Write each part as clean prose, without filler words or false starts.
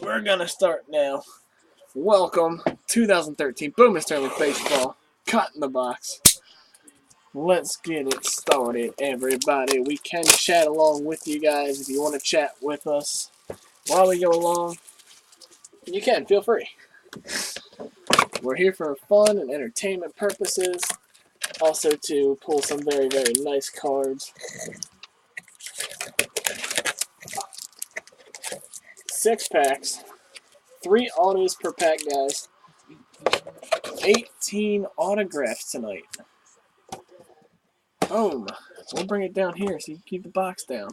We're gonna start now. Welcome, 2013 Bowman Sterling Baseball. Cut in the box. Let's get it started, everybody. We can chat along with you guys if you want to chat with us while we go along. You can, feel free. We're here for fun and entertainment purposes. Also to pull some very, very nice cards. 6 packs. 3 autos per pack, guys. 18 autographs tonight. Boom. We'll bring it down here so you can keep the box down.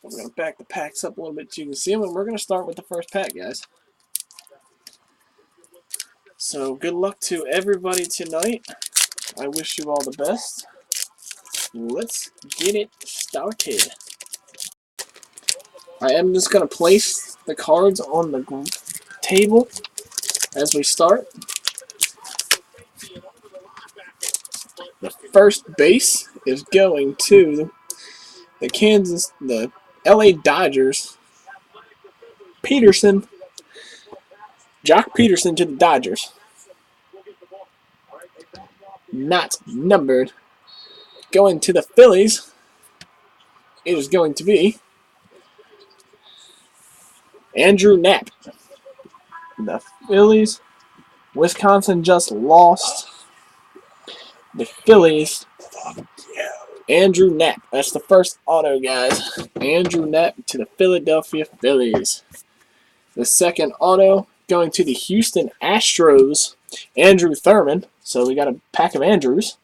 We're going to back the packs up a little bit so you can see them, and we're going to start with the first pack, guys. So, good luck to everybody tonight. I wish you all the best. Let's get it started. I am just going to place the cards on the table as we start. The first base is going to the LA Dodgers. Peterson. Jock Peterson to the Dodgers. Not numbered. Going to the Phillies, it is going to be Andrew Knapp. The Phillies, Wisconsin just lost. The Phillies, Andrew Knapp. That's the first auto, guys. Andrew Knapp to the Philadelphia Phillies. The second auto going to the Houston Astros, Andrew Thurman. So we got a pack of Andrews.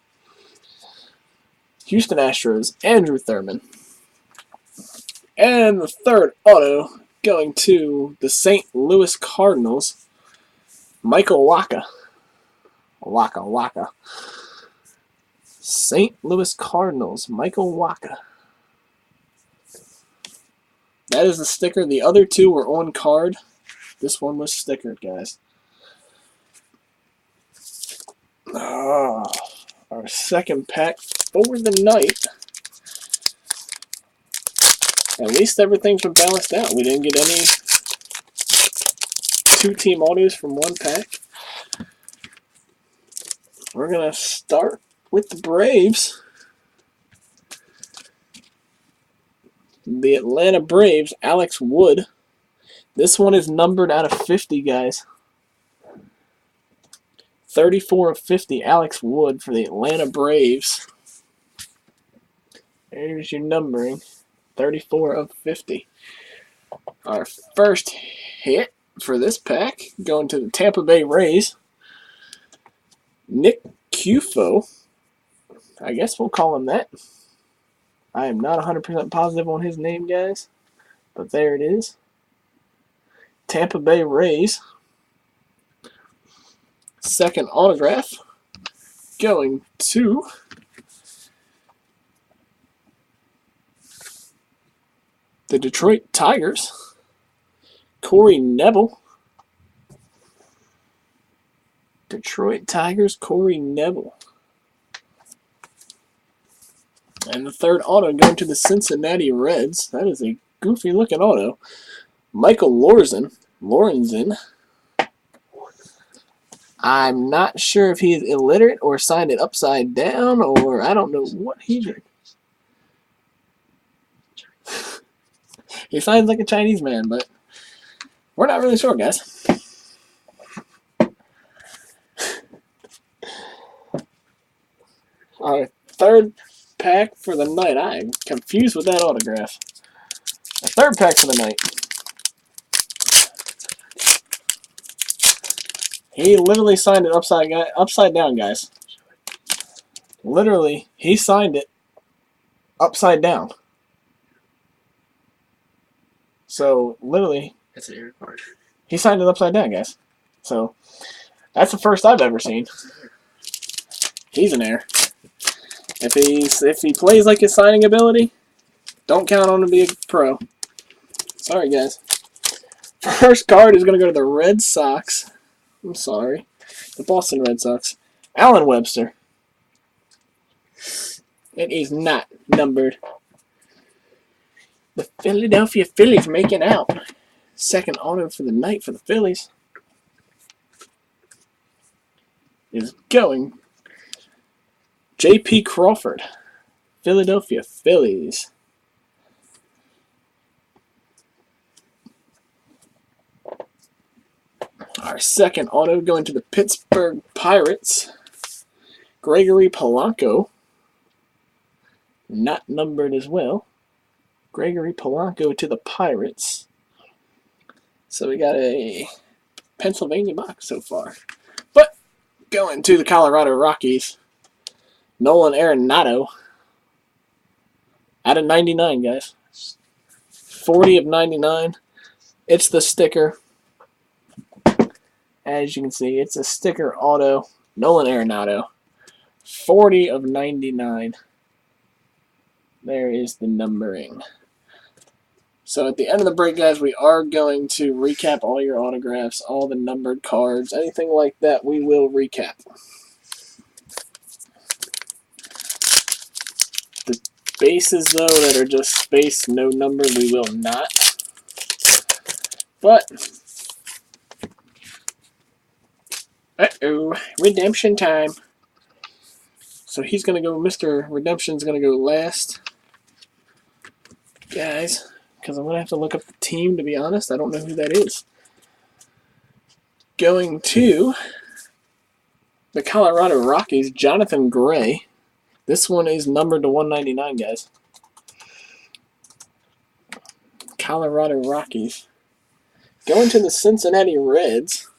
Houston Astros, Andrew Thurman. And the third auto going to the St. Louis Cardinals, Michael Wacha. Waka. St. Louis Cardinals, Michael Wacha. That is the sticker. The other two were on card. This one was stickered, guys. Our second pack for the night. At least everything's been balanced out. We didn't get any 2-team autos from one pack. We're going to start with the Braves. The Atlanta Braves, Alex Wood. This one is numbered out of 50, guys. 34 of 50, Alex Wood for the Atlanta Braves. There's your numbering. 34 of 50. Our first hit for this pack going to the Tampa Bay Rays. Nick Cufo. I guess we'll call him that. I am not 100% positive on his name, guys. But there it is. Tampa Bay Rays. Second autograph going to the Detroit Tigers, Corey Neville. Detroit Tigers, Corey Neville. And the third auto going to the Cincinnati Reds. That is a goofy looking auto. Michael Lorenzen. I'm not sure if he's illiterate or signed it upside down, or I don't know what he did. He signs like a Chinese man, but we're not really sure, guys. Our third pack for the night. I am confused with that autograph. The third pack for the night. He literally signed it upside down, guys. Literally, he signed it upside down. So, literally, That's an air card. he signed it upside down, guys. So, that's the first I've ever seen. He's an heir. If he plays like his signing ability, don't count on him to be a pro. Sorry, guys. First card is going to go to the Red Sox. I'm sorry. The Boston Red Sox. Alan Webster. It is not numbered. The Philadelphia Phillies making out. Second auto for the night for the Phillies is going J.P. Crawford, Philadelphia Phillies. Our second auto going to the Pittsburgh Pirates, Gregory Polanco, not numbered as well. Gregory Polanco to the Pirates. So we got a Pennsylvania box so far. But going to the Colorado Rockies, Nolan Arenado out of 99, guys. 40 of 99. It's the sticker. As you can see, it's a sticker auto. Nolan Arenado. 40 of 99. There is the numbering. So at the end of the break, guys, we are going to recap all your autographs, all the numbered cards, anything like that, we will recap. The bases, though, that are just space, no number, we will not. But, redemption time. So he's going to go, Mr. Redemption's going to go last. Guys, because I'm going to have to look up the team, to be honest. I don't know who that is. Going to the Colorado Rockies, Jonathan Gray. This one is numbered to 199, guys. Colorado Rockies. Going to the Cincinnati Reds,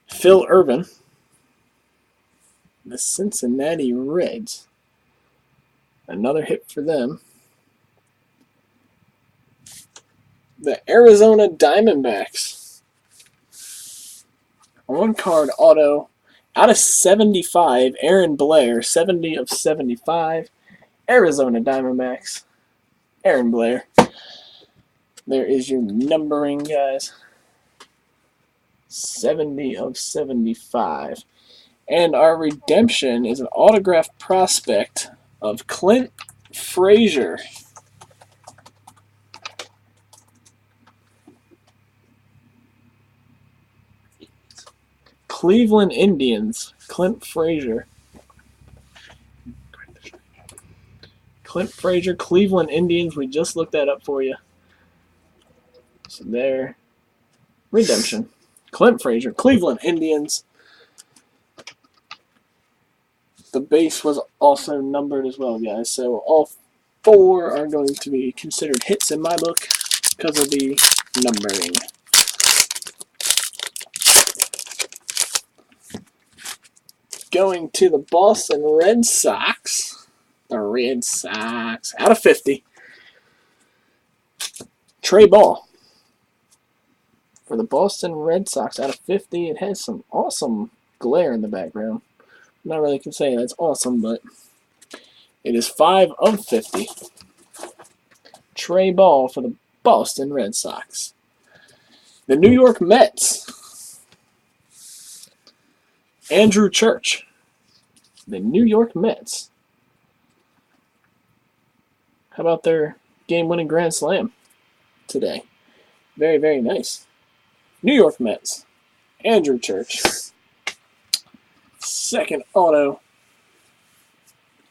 Phil Urban. The Cincinnati Reds. Another hit for them. The Arizona Diamondbacks. On-card auto. Out of 75, Aaron Blair. 70 of 75. Arizona Diamondbacks. Aaron Blair. There is your numbering, guys. 70 of 75. And our redemption is an autographed prospect of Clint Frazier. Cleveland Indians, Clint Frazier. Clint Frazier, Cleveland Indians. We just looked that up for you. So there. Redemption. Clint Frazier, Cleveland Indians. The base was also numbered as well, guys. So all four are going to be considered hits in my book because of the numbering. Going to the Boston Red Sox. The Red Sox. Out of 50. Trey Ball. For the Boston Red Sox, out of 50. It has some awesome glare in the background. I'm not really can say that's awesome, but it is 5 of 50. Trey Ball for the Boston Red Sox. The New York Mets. Andrew Church. The New York Mets. How about their game-winning grand slam today? Very, very nice. New York Mets. Andrew Church. Second auto.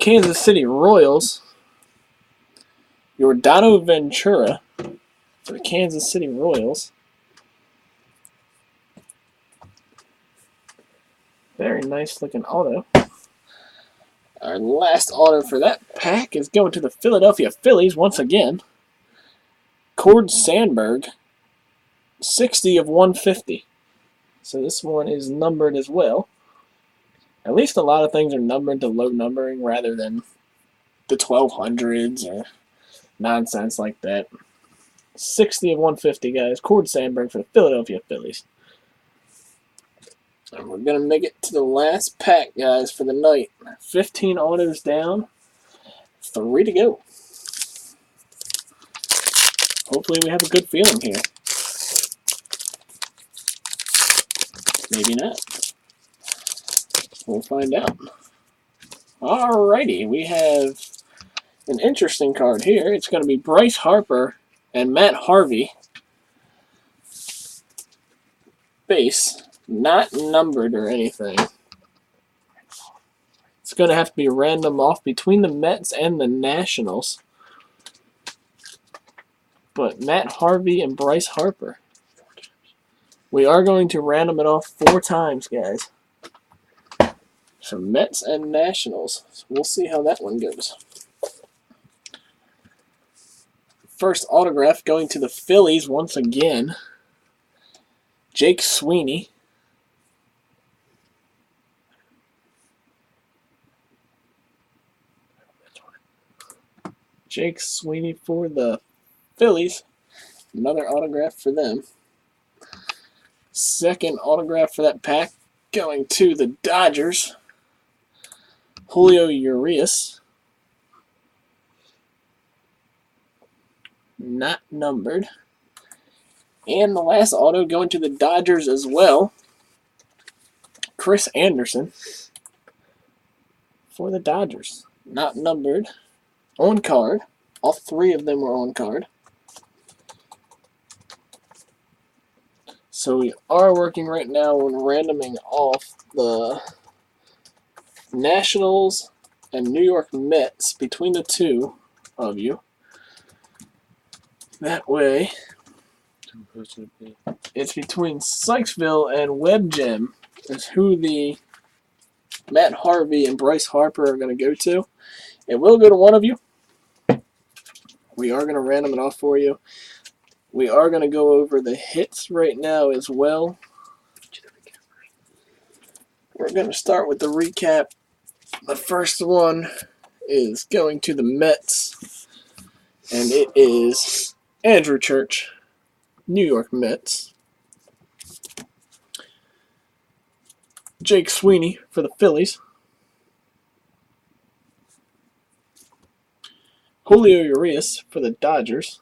Kansas City Royals. Yordano Ventura for the Kansas City Royals. Very nice looking auto. Our last auto for that pack is going to the Philadelphia Phillies once again. Cord Sandberg, 60 of 150. So this one is numbered as well. At least a lot of things are numbered to low numbering rather than the 1200s or nonsense like that. 60 of 150, guys. Cord Sandberg for the Philadelphia Phillies. And we're going to make it to the last pack, guys, for the night. 15 autos down. 3 to go. Hopefully we have a good feeling here. Maybe not. We'll find out. Alrighty, we have an interesting card here. It's going to be Bryce Harper And Matt Harvey, base, not numbered or anything. It's going to have to be random off between the Mets and the Nationals. But Matt Harvey and Bryce Harper. We are going to random it off 4 times, guys. So Mets and Nationals. So we'll see how that one goes. First autograph going to the Phillies once again. Jake Sweeney. Jake Sweeney for the Phillies. Another autograph for them. Second autograph for that pack going to the Dodgers. Julio Urias. Not numbered. And the last auto going to the Dodgers as well. Chris Anderson for the Dodgers. Not numbered. On card. All 3 of them were on card. So we are working right now on randoming off the Nationals and New York Mets between the 2 of you. That way, it's between Sykesville and WebGem is who the Matt Harvey and Bryce Harper are going to go to. It will go to one of you. We are going to random it off for you. We are going to go over the hits right now as well. We're going to start with the recap. The first one is going to the Mets, and it is Andrew Church, New York Mets. Jake Sweeney for the Phillies. Julio Urias for the Dodgers.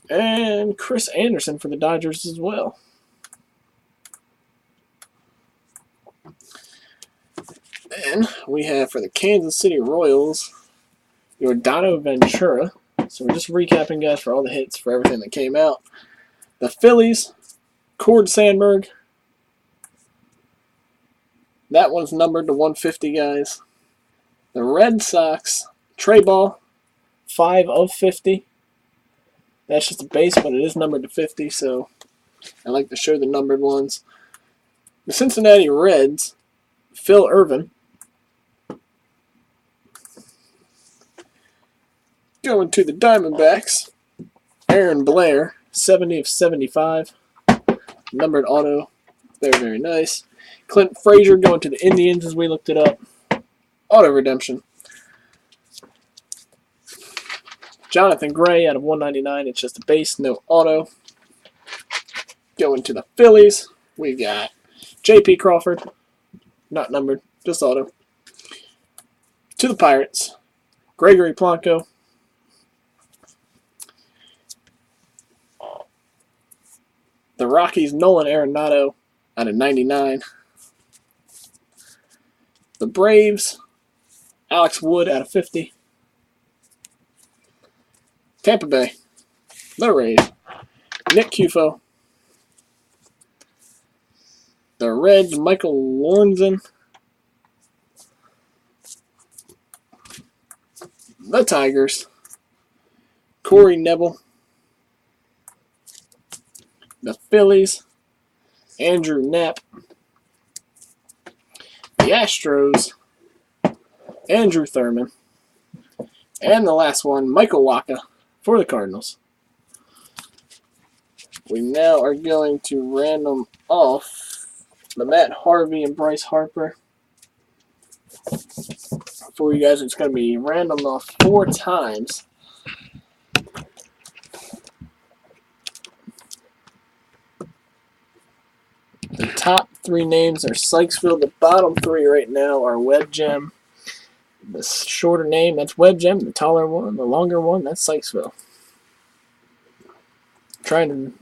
And Chris Anderson for the Dodgers as well. Then we have for the Kansas City Royals, Yordano Ventura. So we're just recapping, guys, for all the hits for everything that came out. The Phillies, Cord Sandberg. That one's numbered to 150, guys. The Red Sox, Trey Ball, 5 of 50. That's just a base, but it is numbered to 50, so I like to show the numbered ones. The Cincinnati Reds, Phil Irvin. Going to the Diamondbacks, Aaron Blair, 70 of 75. Numbered auto, very, very nice. Clint Frazier going to the Indians as we looked it up. Auto redemption. Jonathan Gray out of 199. It's just a base, no auto. Going to the Phillies, we got J.P. Crawford, not numbered, just auto. To the Pirates, Gregory Polanco. The Rockies, Nolan Arenado out of 99. The Braves, Alex Wood out of 50. Tampa Bay, the Rays, Nick Cufo. The Reds, Michael Lorenzen. The Tigers, Corey Neville. The Phillies, Andrew Knapp. The Astros, Andrew Thurman. And the last one, Michael Wacha for the Cardinals. We now are going to random off the Matt Harvey and Bryce Harper. For you guys, it's going to be random off 4 times. The top 3 names are Sykesville. The bottom 3 right now are WebGem. The shorter name, that's WebGem. The taller one, the longer one, that's Sykesville. Trying to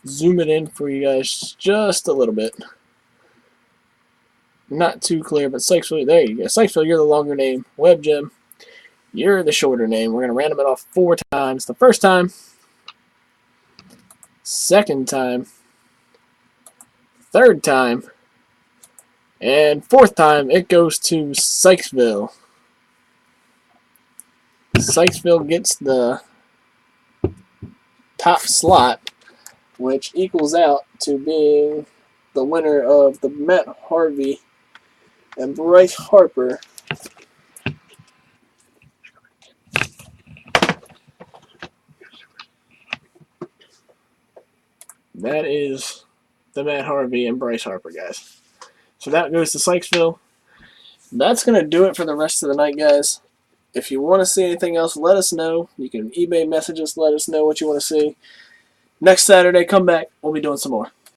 zoom it in for you guys just a little bit. not too clear, but Sykesville, there you go. Sykesville, you're the longer name. Web Gem, you're the shorter name. We're going to random it off 4 times. The first time, second time, third time, and fourth time, it goes to Sykesville. Sykesville gets the top slot, which equals out to being the winner of the Matt Harvey and Bryce Harper. That is the Matt Harvey and Bryce Harper, guys. So that goes to Sykesville. That's going to do it for the rest of the night, guys. If you want to see anything else, let us know. You can eBay message us, let us know what you want to see. Next Saturday, come back. We'll be doing some more.